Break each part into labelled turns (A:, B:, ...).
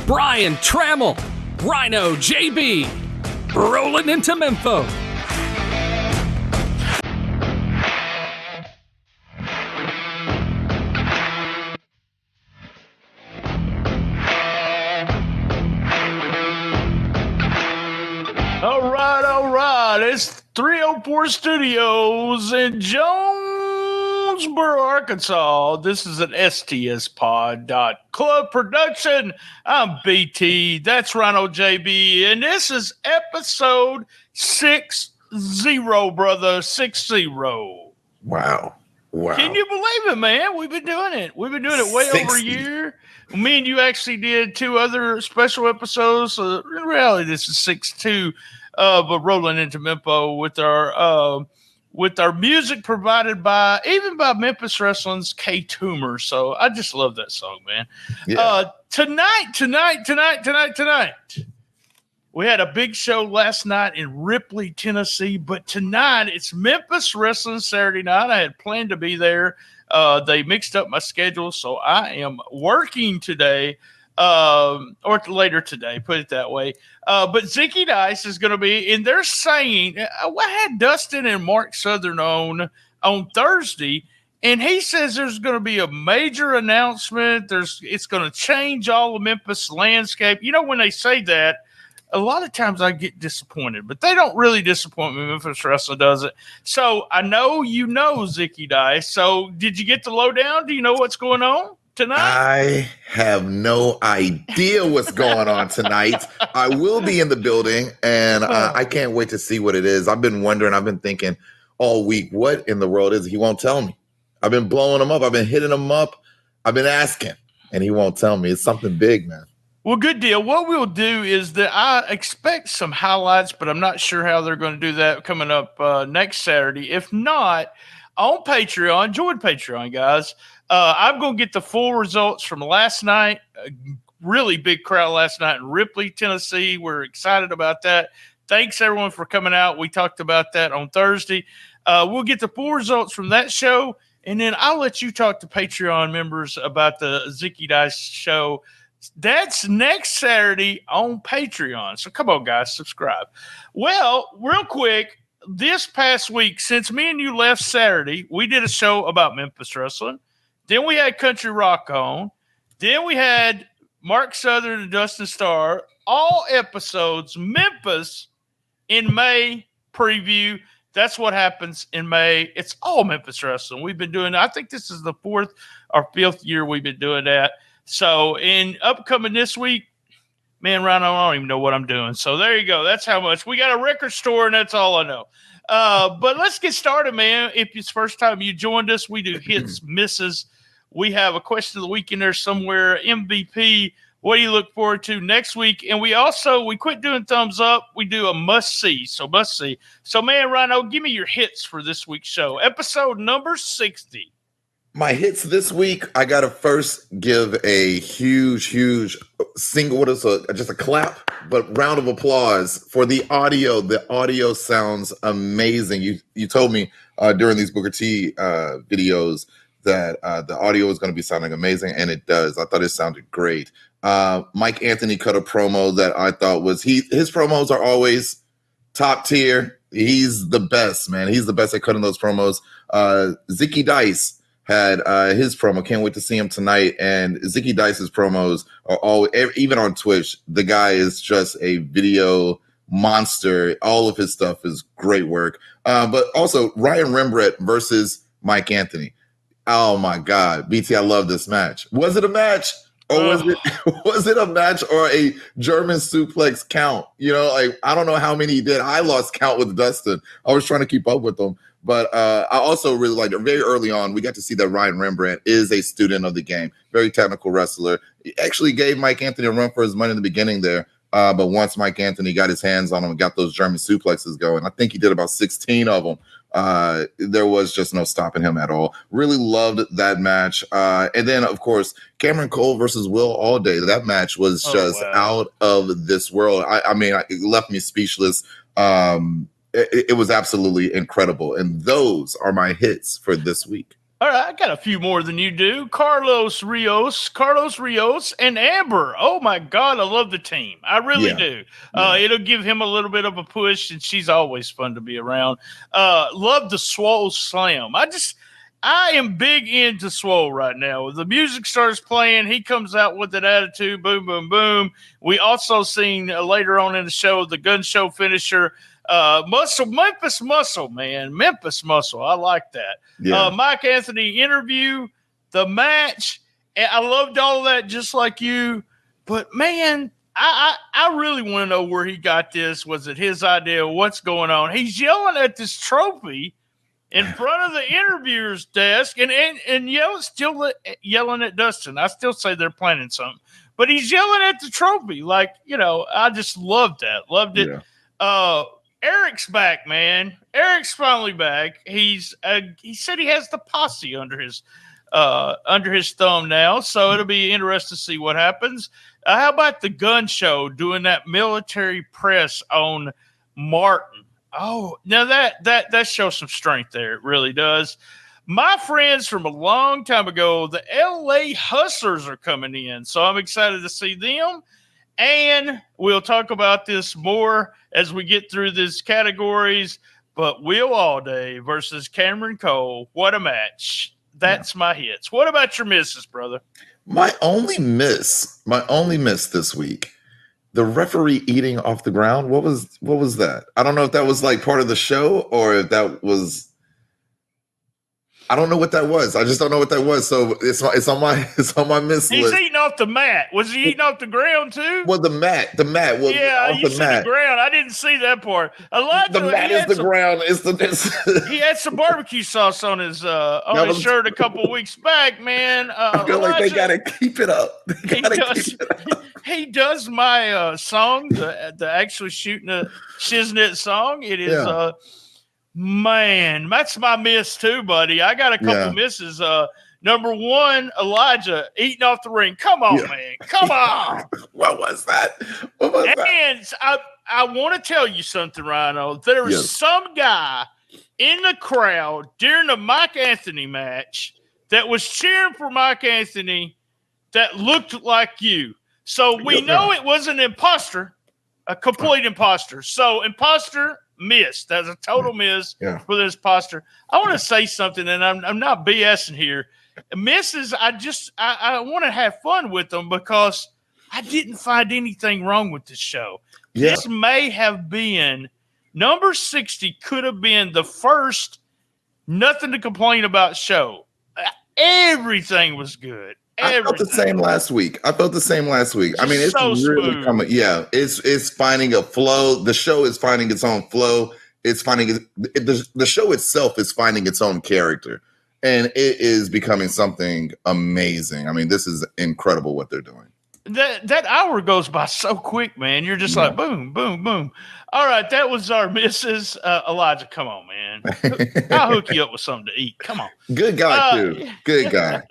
A: Brian Tramel, RynoJB, Rollin Into Mempho.
B: All right. It's 304 Studios in Jonesboro, Arkansas. This is an STSpod.club production. I'm BT. That's RynoJB. And this is episode 60, brother. 60.
C: Wow.
B: Can you believe it, man? We've been doing it. We've been doing it way
C: 60.
B: over a year. Me and you actually did 2 other special episodes. So in reality, this is 62. But Rolling Into Mempho with our music provided by Memphis Wrestling's TOOMER. So I just love that song, man. Yeah. Tonight. We had a big show last night in Ripley, Tennessee, but tonight it's Memphis Wrestling Saturday night. I had planned to be there. They mixed up my schedule, so I am working today, or later today, put it that way. But Zicky Dice is going to be, and they're saying, I had Dustin and Mark Southern on Thursday, and he says there's going to be a major announcement. It's going to change all the Memphis landscape. You know, when they say that, a lot of times I get disappointed, but they don't really disappoint me. Memphis Wrestling does it. So I know you know Zicky Dice. So did you get the lowdown? Do you know what's going on tonight?
C: I have no idea what's going on tonight. I will be in the building, and I can't wait to see what it is. I've been wondering, I've been thinking all week, what in the world is it? He won't tell me. I've been blowing him up. I've been hitting him up. I've been asking, and he won't tell me. It's something big, man.
B: Well, good deal. What we'll do is that I expect some highlights, but I'm not sure how they're going to do that coming up next Saturday. If not, on Patreon, join Patreon, guys. I'm going to get the full results from last night. A really big crowd last night in Ripley, Tennessee. We're excited about that. Thanks, everyone, for coming out. We talked about that on Thursday. We'll get the full results from that show, and then I'll let you talk to Patreon members about the Zicky Dice show. That's next Saturday on Patreon. So come on, guys, subscribe. Well, real quick, this past week, since me and you left Saturday, we did a show about Memphis Wrestling. Then we had Country Rock on. Then we had Mark Southern and Dustin Starr. All episodes, Memphis in May preview. That's what happens in May. It's all Memphis Wrestling. We've been doing, I think this is the 4th or 5th year we've been doing that. So in upcoming this week, man, Rhino, I don't even know what I'm doing. So there you go. That's how much. We got a record store, and that's all I know. But let's get started, man. If it's the first time you joined us, we do hits, misses. We have a question of the week in there somewhere. MVP, what do you look forward to next week? And we quit doing thumbs up. We do a must-see. So must-see. So, man, Rhino, give me your hits for this week's show. Episode number 60.
C: My hits this week, I got to first give a huge single, just a clap, but round of applause for the audio. The audio sounds amazing. You told me during these Booker T videos that the audio is going to be sounding amazing, and it does. I thought it sounded great. Mike Anthony cut a promo that I thought his promos are always top tier. He's the best, man. He's the best at cutting those promos. Zicky Dice had his promo. Can't wait to see him tonight. And Zicky Dice's promos are all, even on Twitch, the guy is just a video monster. All of his stuff is great work. But also Ryan Rembrett versus Mike Anthony. Oh my God, BT, I love this match. Was it a match? Or was it a match or a German suplex count? You know, like, I don't know how many he did. I lost count with Dustin. I was trying to keep up with them. But I also really liked it. Very early on, we got to see that Ryan Rembrett is a student of the game. Very technical wrestler. He actually gave Mike Anthony a run for his money in the beginning there. But once Mike Anthony got his hands on him and got those German suplexes going, I think he did about 16 of them. There was just no stopping him at all. Really loved that match. And then, of course, Cameron Cole versus Will Allday. That match was out of this world. I mean, it left me speechless. It was absolutely incredible. And those are my hits for this week.
B: All right, I got a few more than you do. Carlos Rios, and Amber. Oh my God, I love the team. I really do. It'll give him a little bit of a push, and she's always fun to be around. Love the Swole Slam. I am big into Swole right now. The music starts playing. He comes out with that attitude. Boom, boom, boom. We also seen later on in the show the gun show finisher. Memphis Muscle, man. Memphis Muscle. I like that.
C: Yeah.
B: Mike Anthony interview, the match. And I loved all of that just like you. But, man, I really want to know where he got this. Was it his idea? What's going on? He's yelling at this trophy in front of the interviewer's desk and still yelling at Dustin. I still say they're planning something. But he's yelling at the trophy. Like, I just loved that. Loved it.
C: Yeah.
B: Eric's back, man. Eric's finally back. He said he has the posse under his thumb now, so it'll be interesting to see what happens. How about the gun show doing that military press on Martin? Oh, now that shows some strength there. It really does. My friends from a long time ago, the LA Hustlers are coming in, so I'm excited to see them. And we'll talk about this more as we get through these categories. But Will Alday versus Cameron Cole, what a match. That's my hits. What about your misses, brother?
C: My only miss this week, the referee eating off the ground. What was that? I don't know if that was like part of the show or if that was. I don't know what that was. I just don't know what that was. So it's on my miss list.
B: He's eating off the mat. Was he eating off the ground too?
C: Well, the mat. Was
B: you said the ground. I didn't see that part. Elijah,
C: the mat is the ground.
B: He had some barbecue sauce on his shirt a couple weeks back, man.
C: I feel like they gotta keep it up.
B: He does my song, the actually shooting a Shiznit song. It is man, that's my miss too, buddy. I got a couple misses. Number one, Elijah eating off the ring. Come on, man. Come on.
C: What was that?
B: And I want to tell you something, Rhino. There was some guy in the crowd during the Mike Anthony match that was cheering for Mike Anthony that looked like you. So we know it was an imposter, a complete imposter. So imposter missed. That's a total miss for this imposter. I want to say something, and I'm not BSing here. Misses, I want to have fun with them because I didn't find anything wrong with this show. Yeah. This may have been number 60 could have been the first nothing to complain about show. Everything was good.
C: I felt the same last week. I mean, it's so really smooth. Coming. Yeah, it's finding a flow. The show is finding its own flow. It's finding the show itself is finding its own character, and it is becoming something amazing. I mean, this is incredible what they're doing.
B: That hour goes by so quick, man. You're just like boom, boom, boom. All right, that was our misses. Elijah, come on, man. I'll hook you up with something to eat. Come on.
C: Good guy, too. Good guy.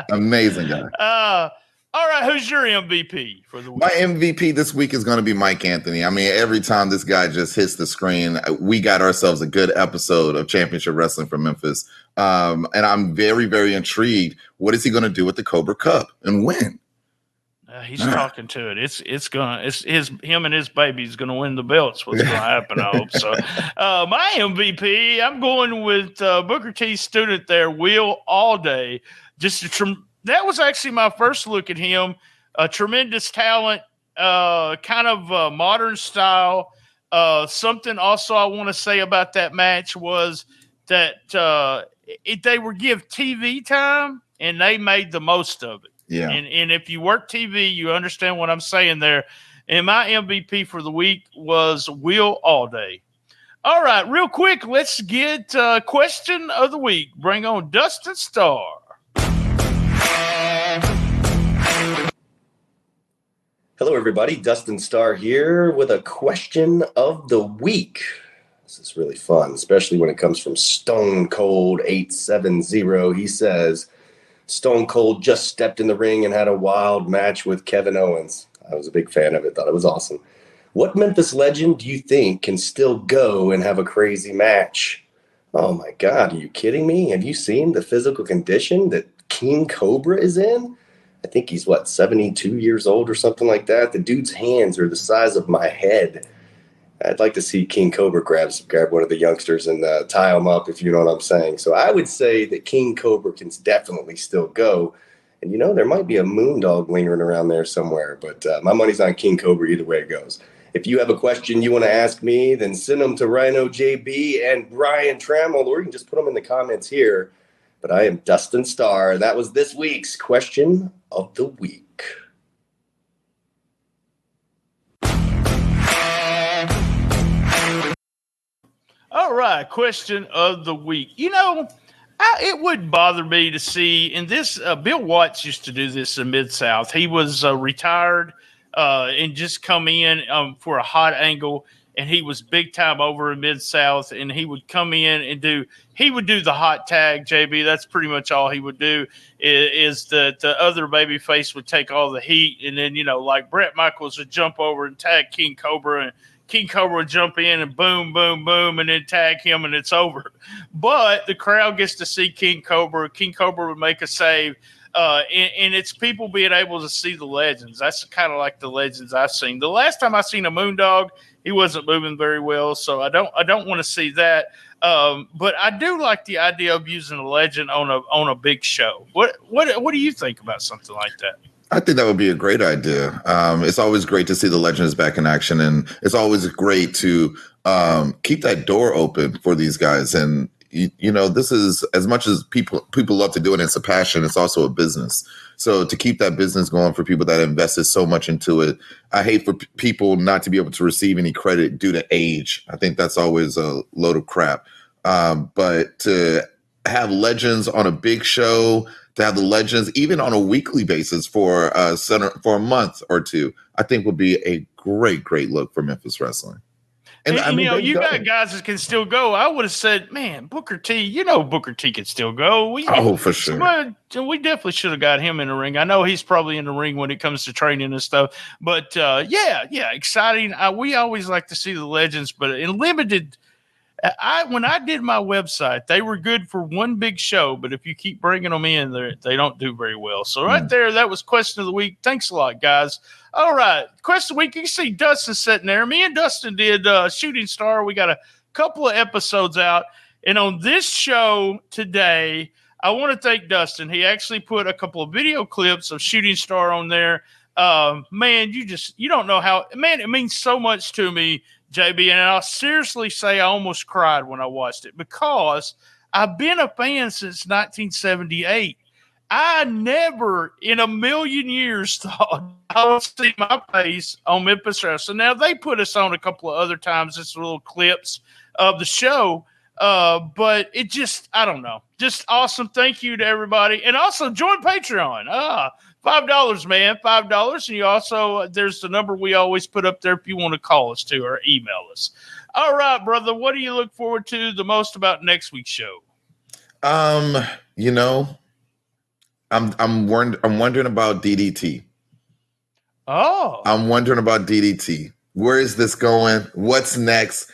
C: Amazing guy.
B: All right, who's your MVP for the week?
C: My MVP this week is going to be Mike Anthony. I mean, every time this guy just hits the screen, we got ourselves a good episode of Championship Wrestling from Memphis. And I'm very, very intrigued. What is he going to do with the Cobra Cup and when?
B: He's talking to it. Him and his baby's gonna win the belts. What's gonna happen? I hope so. My MVP, I'm going with Booker T's student there, Will Alday. That was actually my first look at him. A tremendous talent, kind of modern style. Something also I want to say about that match was that they were give TV time and they made the most of it.
C: Yeah.
B: And if you work TV, you understand what I'm saying there. And my MVP for the week was Will Alday. All right, real quick, let's get question of the week. Bring on Dustin Starr.
D: Hello, everybody. Dustin Starr here with a question of the week. This is really fun, especially when it comes from Stone Cold 870. He says, Stone Cold just stepped in the ring and had a wild match with Kevin Owens. I was a big fan of it. Thought it was awesome. What Memphis legend do you think can still go and have a crazy match? Oh my God, are you kidding me? Have you seen the physical condition that King Cobra is in? I think he's 72 years old or something like that. The dude's hands are the size of my head. I'd like to see King Cobra grab one of the youngsters and tie them up, if you know what I'm saying. So I would say that King Cobra can definitely still go. And, there might be a Moondog lingering around there somewhere. But my money's on King Cobra either way it goes. If you have a question you want to ask me, then send them to RhinoJB and Brian Tramel, or you can just put them in the comments here. But I am Dustin Starr. That was this week's Question of the Week.
B: All right, question of the week. It wouldn't bother me to see, and this Bill Watts used to do this in Mid-South. He was retired and just come in for a hot angle, and he was big time over in Mid-South, and he would come in and do the hot tag, JB. That's pretty much all he would do is the other baby face would take all the heat, and then, like Brett Michaels would jump over and tag King Cobra, and King Cobra would jump in and boom, boom, boom, and then tag him, and it's over. But the crowd gets to see King Cobra. King Cobra would make a save, and it's people being able to see the legends. That's kind of like the legends I've seen. The last time I seen a Moondog, he wasn't moving very well, so I don't want to see that. But I do like the idea of using a legend on a big show. What do you think about something like that?
C: I think that would be a great idea. It's always great to see the legends back in action, and it's always great to keep that door open for these guys. And this is, as much as people love to do it, it's a passion. It's also a business. So to keep that business going for people that invested so much into it, I hate for people not to be able to receive any credit due to age. I think that's always a load of crap. But to have legends on a big show, to have the legends even on a weekly basis for a month or two, I think would be a great look for Memphis wrestling.
B: And you got guys that can still go. I would have said, man, Booker T, Booker T can still go.
C: For sure.
B: We definitely should have got him in the ring. I know he's probably in the ring when it comes to training and stuff. But, exciting. We always like to see the legends, but in limited – when I did my website, they were good for one big show, but if you keep bringing them in, they don't do very well. So there, that was question of the week. Thanks a lot, guys. All right, question of the week. You can see Dustin sitting there. Me and Dustin did Shooting Star. We got a couple of episodes out, and on this show today, I want to thank Dustin. He actually put a couple of video clips of Shooting Star on there. Man, you don't know how. Man, it means so much to me, JB, and I'll seriously say I almost cried when I watched it because I've been a fan since 1978. I never in a million years thought I would see my face on Memphis Wrestling. Now, they put us on a couple of other times, just little clips of the show, but it just, I don't know, just awesome. Thank you to everybody. And also join Patreon. $5, man, $5. And you also, there's the number we always put up there if you want to call us to or email us. All right, brother. What do you look forward to the most about next week's show?
C: I'm wondering about DDT.
B: Oh.
C: I'm wondering about DDT. Where is this going? What's next?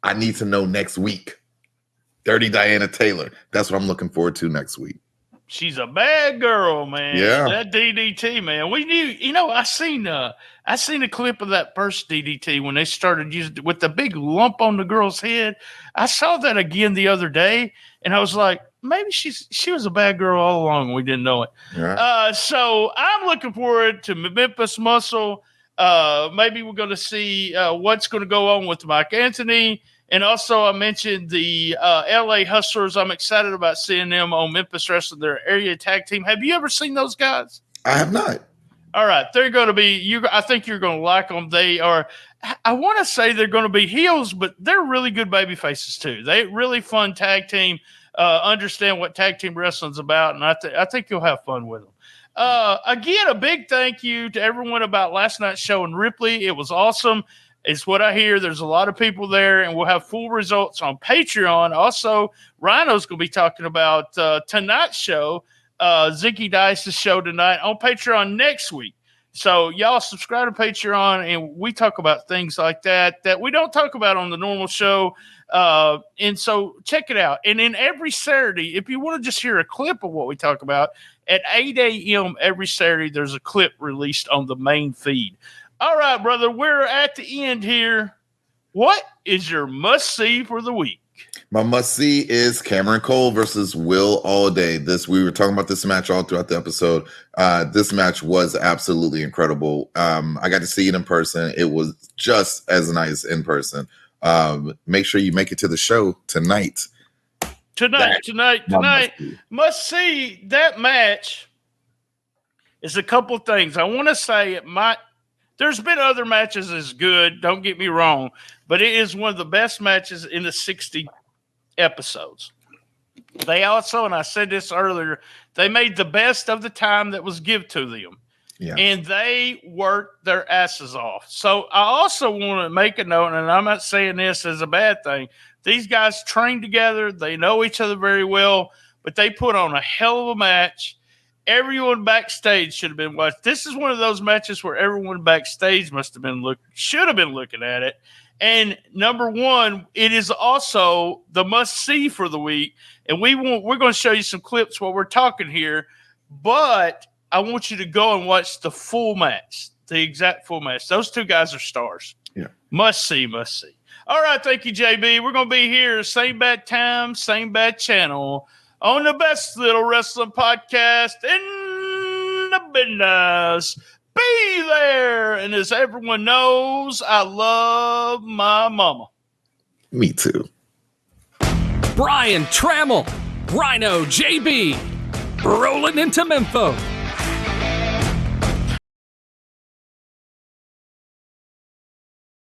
C: I need to know next week. Dirty Diana Taylor. That's what I'm looking forward to next week.
B: She's a bad girl, man.
C: Yeah.
B: That DDT, man. We knew, I seen a clip of that first DDT when they started using with the big lump on the girl's head. I saw that again the other day, and I was like, maybe she was a bad girl all along. We didn't know it. Yeah. So I'm looking forward to Memphis Muscle. Maybe we're going to see what's going to go on with Mike Anthony. And also, I mentioned the LA Hustlers. I'm excited about seeing them on Memphis Wrestling, their area tag team. Have you ever seen those guys?
C: I have not.
B: All right. They're going to be I think you're going to like them. They are, I want to say they're going to be heels, but they're really good baby faces too. They're really fun tag team, understand what tag team wrestling is about, and I think you'll have fun with them. Again, a big thank you to everyone about last night's show in Ripley. It was awesome. It's what I hear. There's a lot of people there, and we'll have full results on Patreon. Also, Rhino's going to be talking about tonight's show, Zinky Dice's show tonight on Patreon next week. So y'all subscribe to Patreon, and we talk about things like that we don't talk about on the normal show. And so check it out. And then every Saturday, if you want to just hear a clip of what we talk about, at 8 a.m. every Saturday, there's a clip released on the main feed. All right, brother, we're at the end here. What is your must-see for the week?
C: My must-see is Cameron Cole versus Will Allday. We were talking about this match all throughout the episode. This match was absolutely incredible. I got to see it in person. It was just as nice in person. Make sure you make it to the show tonight.
B: Tonight. Must see that match is a couple of things. I want to say there's been other matches as good, don't get me wrong, but it is one of the best matches in the 60 episodes. They also, and I said this earlier, they made the best of the time that was given to them. Yeah. And they worked their asses off. So I also want to make a note, and I'm not saying this as a bad thing. These guys train together. They know each other very well, but they put on a hell of a match. Everyone backstage should have been watching. This is one of those matches where everyone backstage should have been looking at it. And number one, it is also the must-see for the week. And we're going to show you some clips while we're talking here. But I want you to go and watch the full match, the exact full match. Those two guys are stars.
C: Yeah.
B: Must-see. All right, thank you, JB. We're going to be here, same bad time, same bad channel, on the best little wrestling podcast in the business. Be there. And as everyone knows, I love my mama.
C: Me too.
A: Brian Tramel, RynoJB, Rollin Into Mempho.